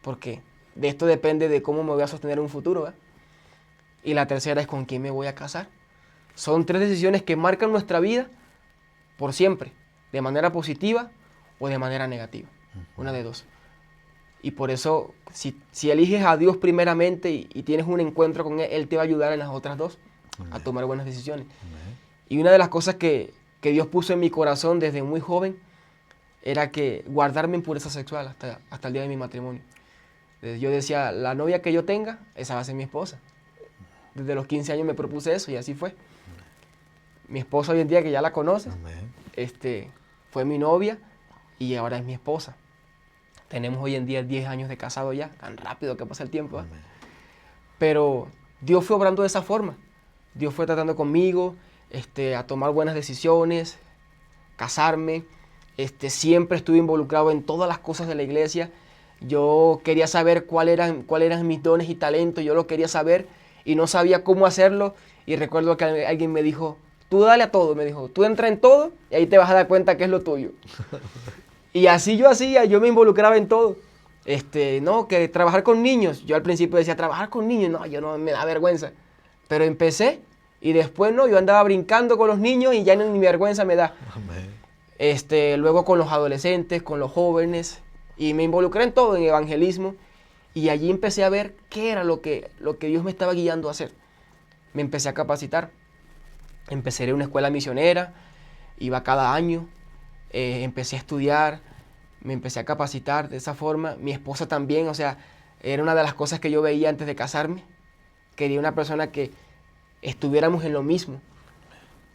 [SPEAKER 1] Porque de esto depende de cómo me voy a sostener en un futuro, ¿verdad? Y la tercera es con quién me voy a casar. Son 3 decisiones que marcan nuestra vida por siempre, de manera positiva o de manera negativa. Una de 2. Y por eso, si eliges a Dios primeramente y tienes un encuentro con Él te va a ayudar en las otras 2 a tomar buenas decisiones.
[SPEAKER 2] Amén.
[SPEAKER 1] Y una de las cosas que Dios puso en mi corazón desde muy joven era que guardarme en pureza sexual hasta el día de mi matrimonio. Yo decía, la novia que yo tenga, esa va a ser mi esposa. Desde los 15 años me propuse eso y así fue. Mi esposa hoy en día, que ya la conoces,
[SPEAKER 2] Amén.
[SPEAKER 1] fue mi novia y ahora es mi esposa. Tenemos hoy en día 10 años de casado ya, tan rápido que pasa el tiempo.
[SPEAKER 2] Amén.
[SPEAKER 1] Pero Dios fue obrando de esa forma. Dios fue tratando conmigo, a tomar buenas decisiones, casarme. Siempre estuve involucrado en todas las cosas de la iglesia. Yo quería saber cuáles eran mis dones y talentos, yo lo quería saber y no sabía cómo hacerlo. Y recuerdo que alguien me dijo, tú dale a todo, me dijo, tú entra en todo y ahí te vas a dar cuenta que es lo tuyo. Y así yo hacía, yo me involucraba en todo. No, que trabajar con niños. Yo al principio decía, trabajar con niños, no, yo no, me da vergüenza. Pero empecé y después no, yo andaba brincando con los niños y ya ni vergüenza me da.
[SPEAKER 2] Amén.
[SPEAKER 1] Luego con los adolescentes, con los jóvenes, y me involucré en todo, en evangelismo, y allí empecé a ver qué era lo que Dios me estaba guiando a hacer. Me empecé a capacitar. Empecé a ir a una escuela misionera, iba cada año, empecé a estudiar, me empecé a capacitar de esa forma. Mi esposa también, o sea, era una de las cosas que yo veía antes de casarme. Quería una persona que estuviéramos en lo mismo,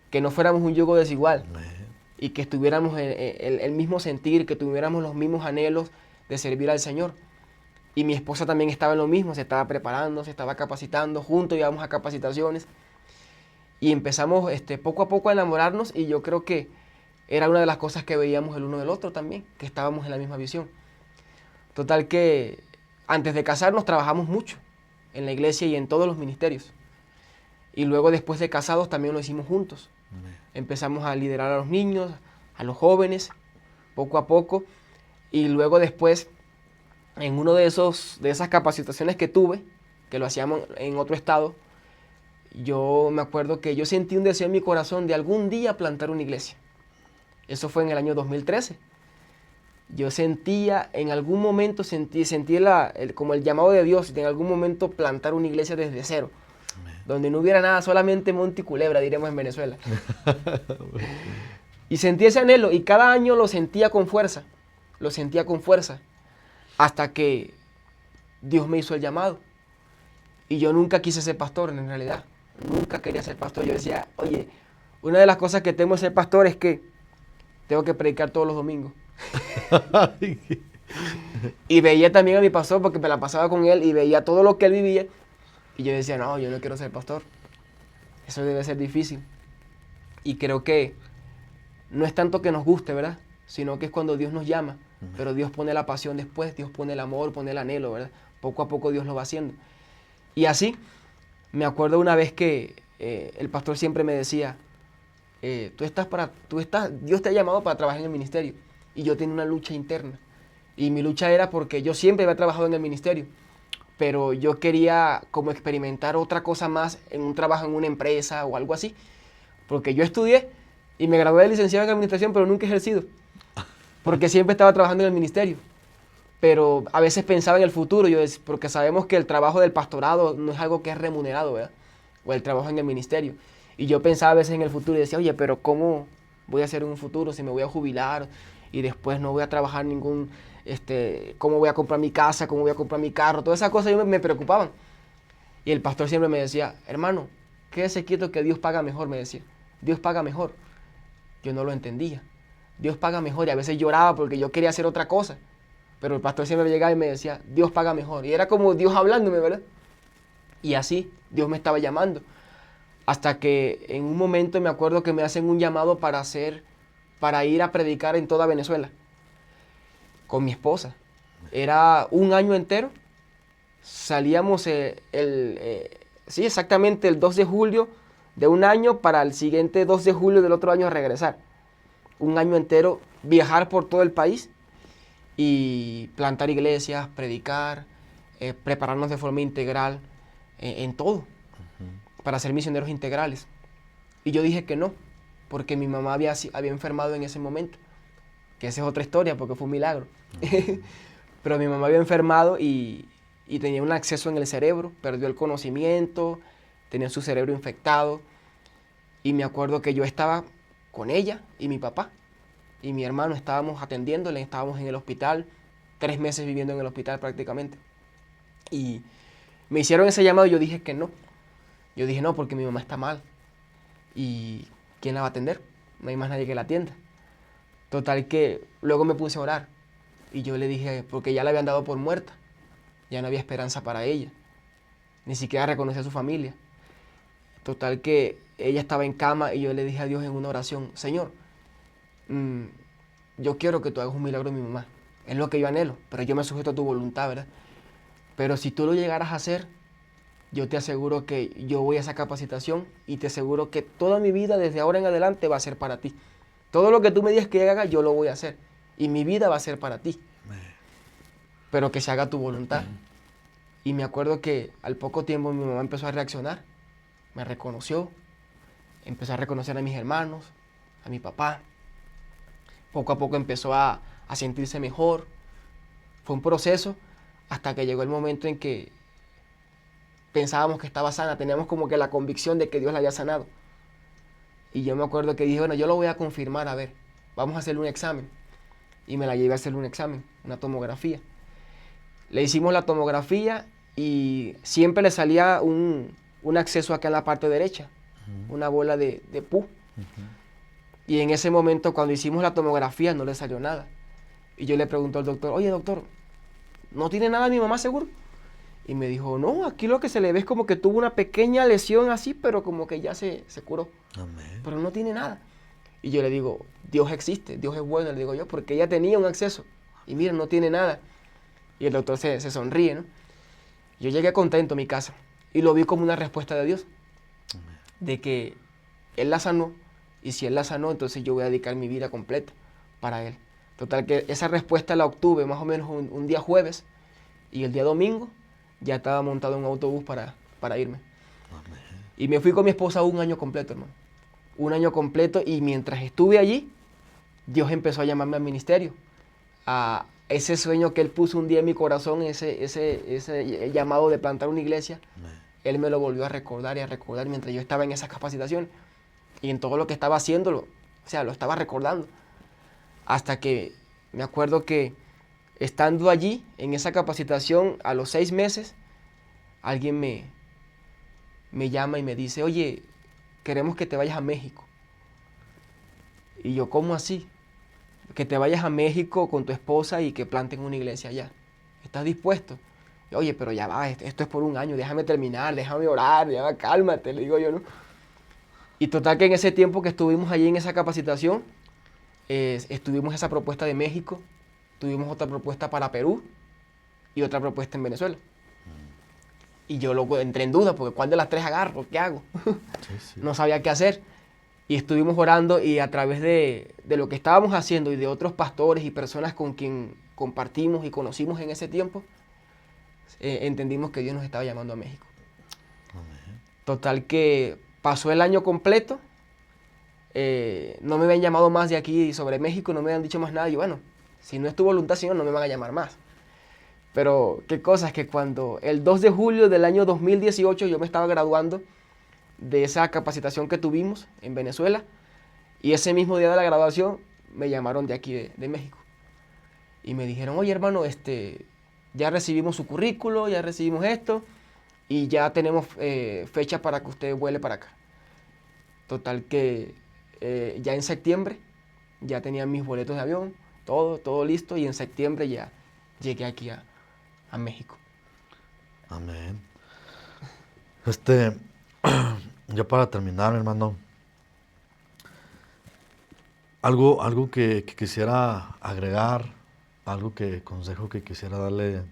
[SPEAKER 1] que no fuéramos un yugo desigual.
[SPEAKER 2] Amén.
[SPEAKER 1] Y que estuviéramos en el mismo sentir, que tuviéramos los mismos anhelos de servir al Señor. Y mi esposa también estaba en lo mismo, se estaba preparando, se estaba capacitando, juntos íbamos a capacitaciones. Y empezamos poco a poco a enamorarnos y yo creo que era una de las cosas que veíamos el uno del otro también, que estábamos en la misma visión. Total que antes de casarnos trabajamos mucho en la iglesia y en todos los ministerios. Y luego después de casados también lo hicimos juntos.
[SPEAKER 2] Amén.
[SPEAKER 1] Empezamos a liderar a los niños, a los jóvenes, poco a poco. Y luego después, en uno de esas capacitaciones que tuve, que lo hacíamos en otro estado, yo me acuerdo que yo sentí un deseo en mi corazón de algún día plantar una iglesia. Eso fue en el año 2013. Yo sentía, en algún momento sentí como el llamado de Dios, de en algún momento plantar una iglesia desde cero. Donde no hubiera nada, solamente monte y culebra, diremos en Venezuela. Y sentí ese anhelo y cada año lo sentía con fuerza, hasta que Dios me hizo el llamado. Y yo nunca quise ser pastor en realidad, nunca quería ser pastor. Yo decía, oye, una de las cosas que temo de ser pastor es que tengo que predicar todos los domingos. Y veía también a mi pastor porque me la pasaba con él y veía todo lo que él vivía. Y yo decía, no, yo no quiero ser pastor. Eso debe ser difícil. Y creo que no es tanto que nos guste, ¿verdad? Sino que es cuando Dios nos llama. Pero Dios pone la pasión después, Dios pone el amor, pone el anhelo, ¿verdad? Poco a poco Dios lo va haciendo. Y así, me acuerdo una vez que el pastor siempre me decía, Dios te ha llamado para trabajar en el ministerio. Y yo tenía una lucha interna. Y mi lucha era porque yo siempre había trabajado en el ministerio, pero yo quería como experimentar otra cosa más en un trabajo en una empresa o algo así. Porque yo estudié y me gradué de licenciado en administración, pero nunca he ejercido. Porque siempre estaba trabajando en el ministerio. Pero a veces pensaba en el futuro, porque sabemos que el trabajo del pastorado no es algo que es remunerado, ¿verdad? O el trabajo en el ministerio. Y yo pensaba a veces en el futuro y decía, oye, pero ¿cómo voy a hacer en un futuro si me voy a jubilar y después no voy a trabajar cómo voy a comprar mi casa, cómo voy a comprar mi carro? Todas esas cosas me preocupaban. Y el pastor siempre me decía, hermano, quédese quieto que Dios paga mejor, me decía. Dios paga mejor. Yo no lo entendía. Dios paga mejor y a veces lloraba porque yo quería hacer otra cosa. Pero el pastor siempre llegaba y me decía, Dios paga mejor. Y era como Dios hablándome, ¿verdad? Y así Dios me estaba llamando. Hasta que en un momento me acuerdo que me hacen un llamado para ir a predicar en toda Venezuela. Con mi esposa. Era un año entero. Salíamos sí, exactamente el 2 de julio de un año para el siguiente 2 de julio del otro año a regresar. Un año entero viajar por todo el país y plantar iglesias, predicar, prepararnos de forma integral en todo, para ser misioneros integrales. Y yo dije que no, porque mi mamá había enfermado en ese momento, que esa es otra historia, porque fue un milagro. Pero mi mamá había enfermado y tenía un acceso en el cerebro, perdió el conocimiento, tenía su cerebro infectado. Y me acuerdo que yo estaba con ella y mi papá y mi hermano, estábamos atendiéndole, estábamos en el hospital, 3 meses viviendo en el hospital prácticamente. Y me hicieron ese llamado y yo dije que no. Yo dije no, porque mi mamá está mal. ¿Y quién la va a atender? No hay más nadie que la atienda. Total que luego me puse a orar. Y yo le dije, porque ya la habían dado por muerta. Ya no había esperanza para ella. Ni siquiera reconocía a su familia. Total que ella estaba en cama y yo le dije a Dios en una oración, Señor, yo quiero que tú hagas un milagro en mi mamá. Es lo que yo anhelo, pero yo me sujeto a tu voluntad, ¿verdad? Pero si tú lo llegaras a hacer, yo te aseguro que yo voy a esa capacitación y te aseguro que toda mi vida desde ahora en adelante va a ser para ti. Todo lo que tú me digas que haga, yo lo voy a hacer. Y mi vida va a ser para ti. Pero que se haga tu voluntad. Y me acuerdo que al poco tiempo mi mamá empezó a reaccionar. Me reconoció. Empezó a reconocer a mis hermanos, a mi papá. Poco a poco empezó a sentirse mejor. Fue un proceso hasta que llegó el momento en que pensábamos que estaba sana. Teníamos como que la convicción de que Dios la había sanado. Y yo me acuerdo que dije, bueno, yo lo voy a confirmar, a ver, vamos a hacerle un examen. Y me la llevé a hacerle un examen, una tomografía. Le hicimos la tomografía y siempre le salía un acceso acá en la parte derecha, una bola de pus. Y en ese momento, cuando hicimos la tomografía, no le salió nada. Y yo le pregunto al doctor, oye doctor, ¿no tiene nada mi mamá seguro? Y me dijo, no, aquí lo que se le ve es como que tuvo una pequeña lesión así, pero como que ya se curó. Amén. Pero no tiene nada. Y yo le digo, Dios existe, Dios es bueno, le digo yo, porque ella tenía un acceso. Y miren, no tiene nada. Y el doctor se sonríe, ¿no? Yo llegué contento a mi casa y lo vi como una respuesta de Dios. Amén. De que Él la sanó, y si Él la sanó, entonces yo voy a dedicar mi vida completa para Él. Total que esa respuesta la obtuve más o menos un día jueves, y el día domingo ya estaba montado en un autobús para irme. Amén. Y me fui con mi esposa un año completo, hermano. Un año completo, y mientras estuve allí, Dios empezó a llamarme al ministerio. A ese sueño que Él puso un día en mi corazón, ese llamado de plantar una iglesia, Amén. Él me lo volvió a recordar y a recordar mientras yo estaba en esas capacitaciones. Y en todo lo que estaba haciéndolo, o sea, lo estaba recordando. Hasta que me acuerdo que estando allí, en esa capacitación, a los 6 meses, alguien me llama y me dice, oye, queremos que te vayas a México. Y yo, ¿cómo así? Que te vayas a México con tu esposa y que planten una iglesia allá. ¿Estás dispuesto? Oye, pero ya va, esto es por un año, déjame terminar, déjame orar, ya va, cálmate, le digo yo, ¿no? Y total que en ese tiempo que estuvimos allí en esa capacitación, estuvimos esa propuesta de México, tuvimos otra propuesta para Perú y otra propuesta en Venezuela. Y yo luego entré en duda, porque ¿cuál de las tres agarro? ¿Qué hago?
[SPEAKER 2] Sí, sí.
[SPEAKER 1] No sabía qué hacer. Y estuvimos orando y a través de lo que estábamos haciendo y de otros pastores y personas con quien compartimos y conocimos en ese tiempo, entendimos que Dios nos estaba llamando a México.
[SPEAKER 2] Amén.
[SPEAKER 1] Total que pasó el año completo, no me habían llamado más de aquí sobre México, no me habían dicho más nada. Y bueno, si no es tu voluntad, Señor, no me van a llamar más. Pero qué cosa es que cuando el 2 de julio del año 2018 yo me estaba graduando de esa capacitación que tuvimos en Venezuela, y ese mismo día de la graduación me llamaron de aquí de México. Y me dijeron, oye hermano, ya recibimos su currículo, ya recibimos esto, y ya tenemos fecha para que usted vuele para acá. Total que ya en septiembre ya tenía mis boletos de avión, todo listo, y en septiembre ya llegué aquí a México.
[SPEAKER 2] Amén. Ya para terminar, hermano, algo que quisiera agregar, consejo que quisiera darle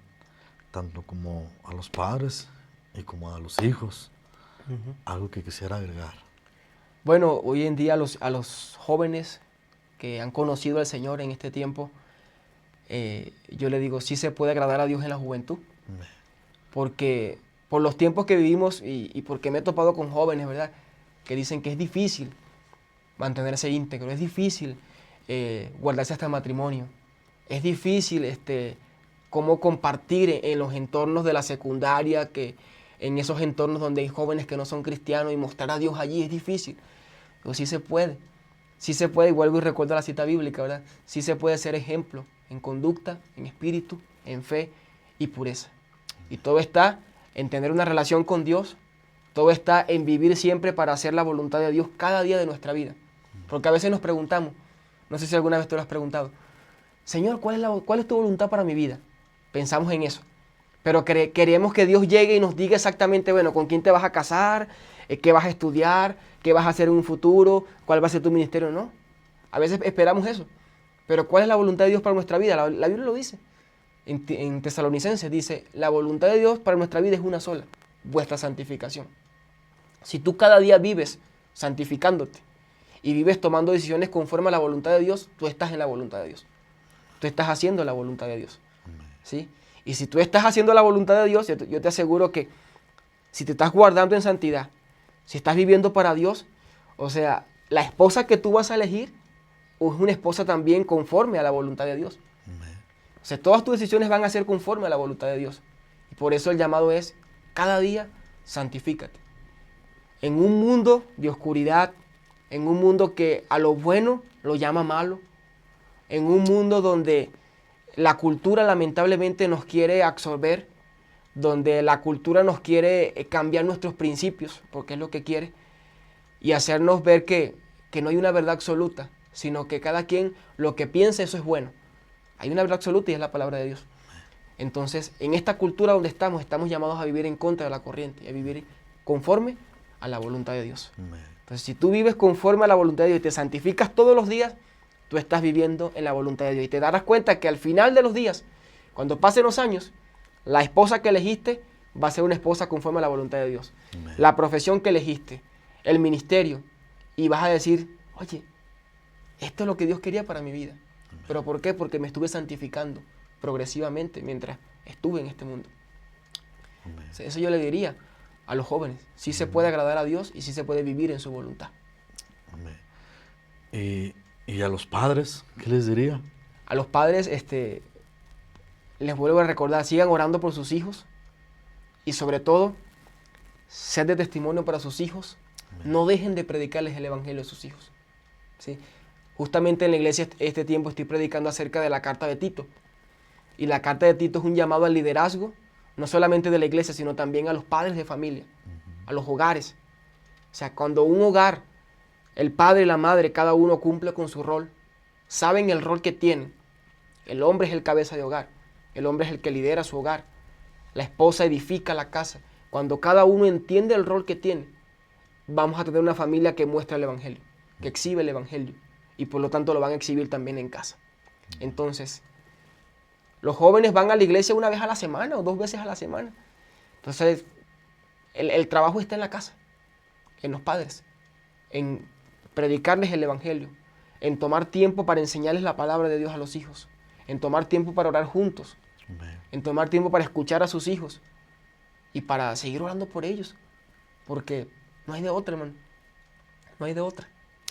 [SPEAKER 2] tanto como a los padres y como a los hijos, algo que quisiera agregar.
[SPEAKER 1] Bueno, hoy en día a los jóvenes que han conocido al Señor en este tiempo, yo le digo, sí se puede agradar a Dios en la juventud,
[SPEAKER 2] Amén.
[SPEAKER 1] porque por los tiempos que vivimos y porque me he topado con jóvenes, ¿verdad?, que dicen que es difícil mantenerse íntegro, es difícil guardarse hasta el matrimonio, es difícil cómo compartir en los entornos de la secundaria, en esos entornos donde hay jóvenes que no son cristianos, y mostrar a Dios allí es difícil. Pero sí se puede, y vuelvo y recuerdo la cita bíblica, ¿verdad? Sí se puede ser ejemplo en conducta, en espíritu, en fe y pureza. Y todo está en tener una relación con Dios, todo está en vivir siempre para hacer la voluntad de Dios cada día de nuestra vida. Porque a veces nos preguntamos, no sé si alguna vez te lo has preguntado, Señor, ¿cuál es tu voluntad para mi vida? Pensamos en eso. Pero queremos que Dios llegue y nos diga exactamente, bueno, con quién te vas a casar, qué vas a estudiar, qué vas a hacer en un futuro, cuál va a ser tu ministerio. No, a veces esperamos eso. Pero ¿cuál es la voluntad de Dios para nuestra vida? La Biblia lo dice. En Tesalonicenses dice, la voluntad de Dios para nuestra vida es una sola, vuestra santificación. Si tú cada día vives santificándote y vives tomando decisiones conforme a la voluntad de Dios, tú estás en la voluntad de Dios. Tú estás haciendo la voluntad de Dios. ¿Sí? Y si tú estás haciendo la voluntad de Dios, yo te aseguro que si te estás guardando en santidad, si estás viviendo para Dios, o sea, la esposa que tú vas a elegir es una esposa también conforme a la voluntad de Dios. O sea, todas tus decisiones van a ser conforme a la voluntad de Dios. Y por eso el llamado es, cada día, santifícate. En un mundo de oscuridad, en un mundo que a lo bueno lo llama malo, en un mundo donde la cultura lamentablemente nos quiere absorber, donde la cultura nos quiere cambiar nuestros principios, porque es lo que quiere, y hacernos ver que no hay una verdad absoluta, sino que cada quien lo que piense, eso es bueno. Hay una verdad absoluta y es la palabra de Dios. Entonces, en esta cultura donde estamos llamados a vivir en contra de la corriente, y a vivir conforme a la voluntad de Dios. Entonces, si tú vives conforme a la voluntad de Dios y te santificas todos los días, tú estás viviendo en la voluntad de Dios. Y te darás cuenta que al final de los días, cuando pasen los años, la esposa que elegiste va a ser una esposa conforme a la voluntad de Dios.
[SPEAKER 2] Amén.
[SPEAKER 1] La profesión que elegiste, el ministerio, y vas a decir, oye, esto es lo que Dios quería para mi vida.
[SPEAKER 2] Amén.
[SPEAKER 1] ¿Pero por qué? Porque me estuve santificando progresivamente mientras estuve en este mundo.
[SPEAKER 2] Amén.
[SPEAKER 1] Eso yo le diría a los jóvenes. Sí se puede agradar a Dios y sí se puede vivir en su voluntad.
[SPEAKER 2] Amén. Y a los padres, ¿qué les diría?
[SPEAKER 1] A los padres, les vuelvo a recordar, sigan orando por sus hijos y sobre todo, sed de testimonio para sus hijos.
[SPEAKER 2] Amén.
[SPEAKER 1] No dejen de predicarles el evangelio a sus hijos. ¿Sí? Justamente en la iglesia este tiempo estoy predicando acerca de la carta de Tito. Y la carta de Tito es un llamado al liderazgo, no solamente de la iglesia, sino también a los padres de familia, a los hogares. O sea, cuando un hogar, el padre y la madre, cada uno cumple con su rol, saben el rol que tienen. El hombre es el cabeza de hogar, el hombre es el que lidera su hogar, la esposa edifica la casa. Cuando cada uno entiende el rol que tiene, vamos a tener una familia que muestra el Evangelio, que exhibe el Evangelio, y por lo tanto lo van a exhibir también en casa. Entonces, los jóvenes van a la iglesia una vez a la semana o 2 veces a la semana. Entonces, el trabajo está en la casa, en los padres, en predicarles el Evangelio, en tomar tiempo para enseñarles la palabra de Dios a los hijos, en tomar tiempo para orar juntos, en tomar tiempo para escuchar a sus hijos y para seguir orando por ellos, porque no hay de otra, hermano, no hay de otra,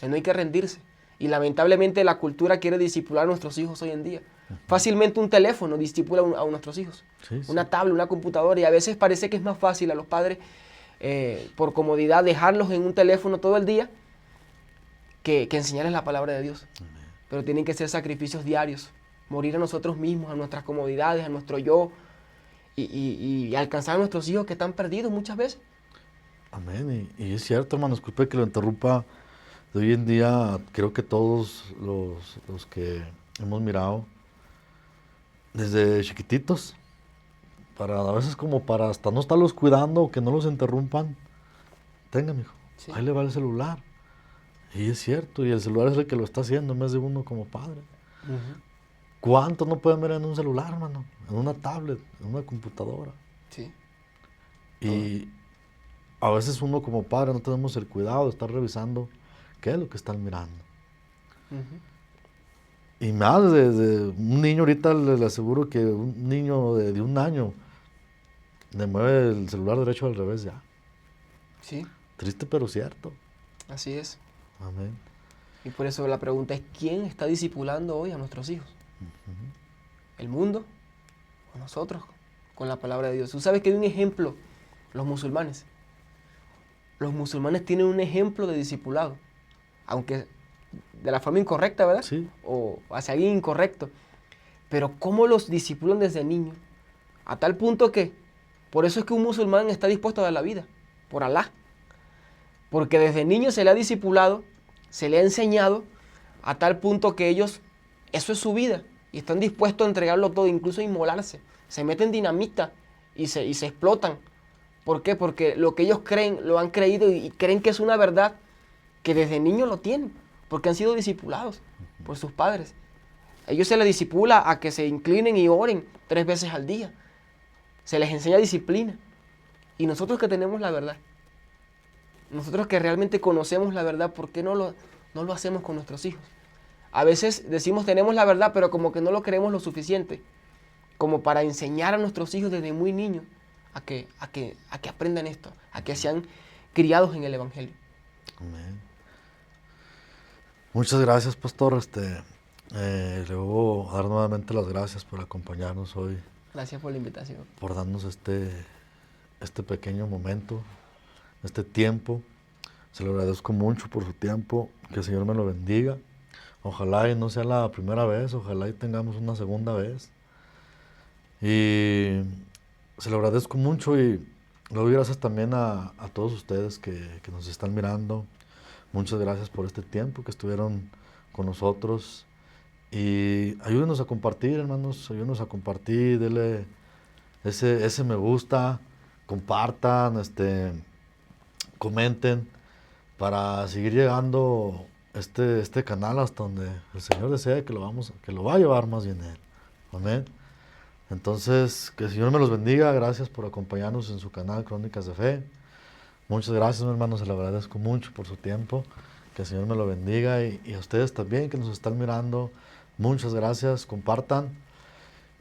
[SPEAKER 1] no hay que rendirse. Y lamentablemente la cultura quiere discipular a nuestros hijos hoy en día. Fácilmente un teléfono discipula a nuestros hijos, una tablet, una computadora, y a veces parece que es más fácil a los padres, por comodidad, dejarlos en un teléfono todo el día que enseñarles la palabra de Dios. Pero tienen que ser sacrificios diarios, morir a nosotros mismos, a nuestras comodidades, a nuestro yo, y alcanzar a nuestros hijos que están perdidos muchas veces.
[SPEAKER 2] Amén. Y es cierto, hermano, disculpe que lo interrumpa. De hoy en día creo que todos los que hemos mirado desde chiquititos, para a veces como para hasta no estarlos cuidando o que no los interrumpan, tenga, mijo,
[SPEAKER 1] Sí.
[SPEAKER 2] ahí le va el celular. Y es cierto, y el celular es el que lo está haciendo en vez de uno como padre. ¿Cuántos no pueden ver en un celular, hermano? En una tablet, en una computadora.
[SPEAKER 1] Sí.
[SPEAKER 2] Y a veces uno como padre no tenemos el cuidado de estar revisando qué es lo que están mirando. Y más de un niño, ahorita le aseguro que un niño de 1 año le mueve el celular derecho al revés ya.
[SPEAKER 1] Sí,
[SPEAKER 2] Triste pero cierto.
[SPEAKER 1] así es.
[SPEAKER 2] Amén.
[SPEAKER 1] Y por eso la pregunta es, ¿quién está discipulando hoy a nuestros hijos? ¿El mundo o nosotros con la palabra de Dios? Tú sabes que hay un ejemplo, los musulmanes. Los musulmanes tienen un ejemplo de discipulado, aunque de la forma incorrecta, ¿verdad?
[SPEAKER 2] Sí.
[SPEAKER 1] O hacia alguien incorrecto. Pero cómo los discipulan desde niños, a tal punto que, por eso es que un musulmán está dispuesto a dar la vida, por Alá. Porque desde niño se le ha discipulado, se le ha enseñado, a tal punto que ellos, eso es su vida, y están dispuestos a entregarlo todo, incluso a inmolarse. Se meten dinamita y se explotan. ¿Por qué? Porque lo que ellos creen, lo han creído y creen que es una verdad que desde niños lo tienen, porque han sido discipulados por sus padres. Ellos se les disipula a que se inclinen y oren 3 veces al día. Se les enseña disciplina. Y nosotros que tenemos la verdad, nosotros que realmente conocemos la verdad, ¿por qué no lo hacemos con nuestros hijos? A veces decimos tenemos la verdad, pero como que no lo creemos lo suficiente como para enseñar a nuestros hijos desde muy niños a que aprendan esto, a que sean criados en el Evangelio.
[SPEAKER 2] Amén. Muchas gracias, pastor. Le voy a dar nuevamente las gracias por acompañarnos hoy,
[SPEAKER 1] Gracias por la invitación.
[SPEAKER 2] por darnos este pequeño momento, este tiempo. Se lo agradezco mucho por su tiempo. Que el Señor me lo bendiga. Ojalá y no sea la primera vez, ojalá y tengamos una segunda vez. Y se lo agradezco mucho y le doy gracias también a todos ustedes que nos están mirando. Muchas gracias por este tiempo que estuvieron con nosotros. Y ayúdenos a compartir, hermanos, ayúdenos a compartir, denle ese me gusta, compartan, comenten, para seguir llegando este canal hasta donde el Señor desea que lo va a llevar más bien Él. Amén. Entonces, que el Señor me los bendiga. Gracias por acompañarnos en su canal Crónicas de Fe. Muchas gracias, mi hermano, se lo agradezco mucho por su tiempo. Que el Señor me lo bendiga y a ustedes también que nos están mirando. Muchas gracias, compartan.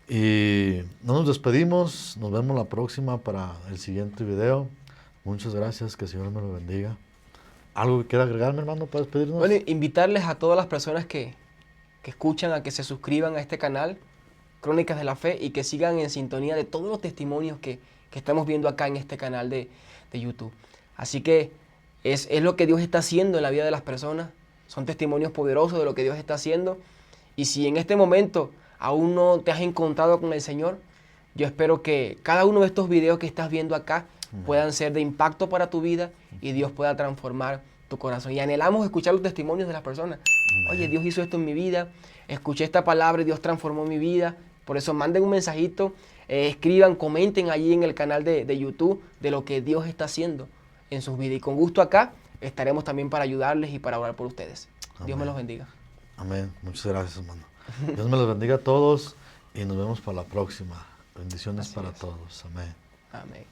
[SPEAKER 2] Y no nos despedimos, nos vemos la próxima para el siguiente video. Muchas gracias, que el Señor me lo bendiga. ¿Algo que quiera agregar, mi hermano, para despedirnos?
[SPEAKER 1] Bueno, invitarles a todas las personas que escuchan a que se suscriban a este canal, Crónicas de la Fe, y que sigan en sintonía de todos los testimonios que estamos viendo acá en este canal de YouTube. Así que es lo que Dios está haciendo en la vida de las personas. Son testimonios poderosos de lo que Dios está haciendo. Y si en este momento aún no te has encontrado con el Señor, yo espero que cada uno de estos videos que estás viendo acá puedan ser de impacto para tu vida y Dios pueda transformar tu corazón. Y anhelamos escuchar los testimonios de las personas. Oye, Dios hizo esto en mi vida, escuché esta palabra y Dios transformó mi vida. Por eso manden un mensajito, escriban, comenten allí en el canal de YouTube de lo que Dios está haciendo en sus vidas. Y con gusto acá estaremos también para ayudarles y para orar por ustedes. Dios me
[SPEAKER 2] Amén.
[SPEAKER 1] los bendiga.
[SPEAKER 2] Amén. Muchas gracias, hermano. Dios me los bendiga a todos y nos vemos para la próxima. Bendiciones
[SPEAKER 1] Así
[SPEAKER 2] para
[SPEAKER 1] es.
[SPEAKER 2] todos. Amén.
[SPEAKER 1] Amén.